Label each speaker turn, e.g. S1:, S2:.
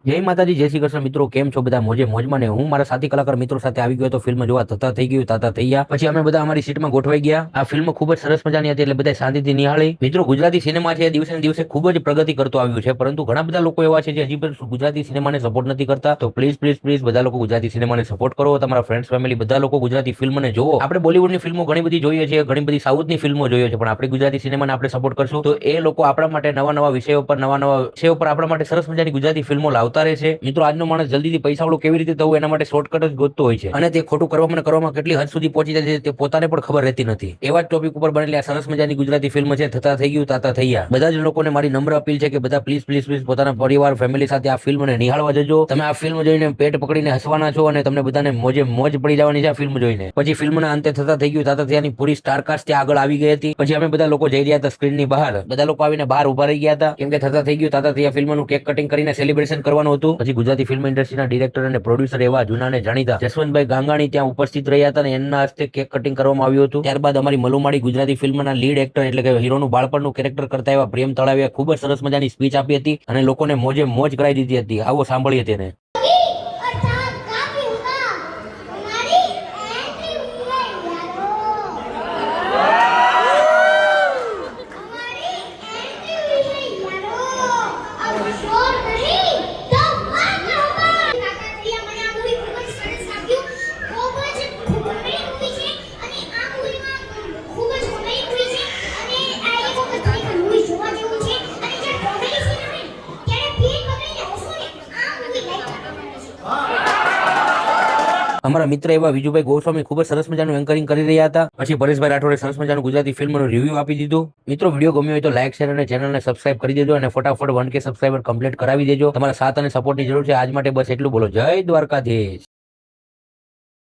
S1: જય માતાજી, જય શ્રી કૃષ્ણ મિત્રો. કેમ છો બધા? મોજે મોજમાં ને? હું મારા સાથી કલાકાર મિત્રો સાથે આવી ગયો તો ફિલ્મ જોવા. થતા થઈ ગયું, તાતા થઈ ગયા. પછી અમે બધા અમારી સીટમાં ગોઠવાઈ ગયા. આ ફિલ્મ ખૂબ જ સરસ મજાની હતી એટલે બધા શાંતિથી નિહાળી. મિત્રો, ગુજરાતી સિનેમા છે દિવસે ને દિવસે ખૂબ જ પ્રગતિ કરતો આવ્યું છે, પરંતુ ઘણા બધા લોકો એવા છે જે હજી પણ ગુજરાતી સિનેમાને સપોર્ટ નથી કરતા. તો પ્લીઝ પ્લીઝ પ્લીઝ બધા લોકો ગુજરાતી સિનેમાને સપોર્ટ કરો. તમારા ફ્રેન્ડ્સ ફેમિલી બધા લોકો ગુજરાતી ફિલ્મને જોવો. આપણે બોલીવુડની ફિલ્મો ઘણી બધી જોઈએ છીએ, ઘણી બધી સાઉથની ફિલ્મો જોઈએ છે, પણ આપણે ગુજરાતી સિનેમાને આપણે સપોર્ટ કરશું તો એ લોકો આપણા માટે નવા નવા વિષયો પર આપણા માટે સરસ મજાની ગુજરાતી ફિલ્મો લાવતા રહેશે. મિત્રો, આજનો માણસ જલ્દીથી પૈસાવાળો કેવી રીતે થવું એના માટે શોર્ટકટ જ ગોતતો હોય છે, અને તે ખોટું કરવામાં કેટલી હદ સુધી પહોંચી જાય છે તે પોતાને પણ ખબર રહેતી નથી. એવા જ ટોપિક ઉપર બનેલી આ સરસ મજાની ગુજરાતી ફિલ્મ છે થતા થઈ ગયું, તાતા થઈ ગયા. બધા જ લોકોને મારી નમ્ર અપીલ છે કે બધા પ્લીઝ પ્લીઝ પ્લીઝ પોતાના પરિવાર ફેમિલી સાથે આ ફિલ્મને નિહાળવા જજો. તમે આ ફિલ્મ જોઈને પેટ પકડીને હસવાના છો અને તમને બધાને મોજે મોજ પડી જવાની છે આ ફિલ્મ જોઈને. પછી ફિલ્મના અંતે થતા થઈ ગયું, તાતા થયાની પૂરી સ્ટારકાસ્ટ ત્યાં આગળ આવી ગઈ હતી. પછી અમે બધા લોકો જઈ રહ્યા હતા સ્ક્રીનની બહાર. બધા લોકો આવીને બહાર ઉભા રહી ગયા હતા, કેમ કે થતા થઈ ગયું, તાતા થયા ફિલ્મનું કેક કટિંગ કરીને સેલિબ્રેશન કરવાનું હતું. પછી ગુજરાતી ફિલ્મ ઇન્ડસ્ટ્રીના ડિરેક્ટર અને પ્રોડ્યુસર એવા જૂના ને જાણીતા જસવંતભાઈ ગાંગાણી ત્યાં ઉપસ્થિત રહ્યા હતા અને એમના હસ્તે કેક કટિંગ કરવામાં આવ્યું હતું. ત્યારબાદ અમારી મલુમાડી ગુજરાતી ફિલ્મના લીડ એક્ટર એટલે કે હીરોનું બાળપણનું કેરેક્ટર કરતા એવા પ્રેમ તળાવિયા ખૂબ જ સરસ મજાની સ્પીચ આપી હતી અને લોકોને મોજે મોજ કરાવી દીધી હતી. આવો સાંભળીએ તેને. અમારા મિત્ર એવા વિજુભાઈ ગોસ્વામી ખૂબ જ સરસ મજાનું એન્કરિંગ કરી રહ્યા હતા. પછી પરેશભાઈ રાઠોડે સરસ મજાનું ગુજરાતી ફિલ્મનું રિવ્યુ આપી દીધું. મિત્રો, વિડીયો ગમ્યો હોય તો લાઈક શેર અને ચેનલને સબસ્ક્રાઇબ કરી દેજો અને ફટાફટ 1K સબસ્ક્રાઇબર કમ્પ્લીટ કરાવી દેજો. તમારા સાથ અને સપોર્ટની જરૂર છે. આજ માટે બસ એટલું બોલો. જય દ્વારકાધીશ.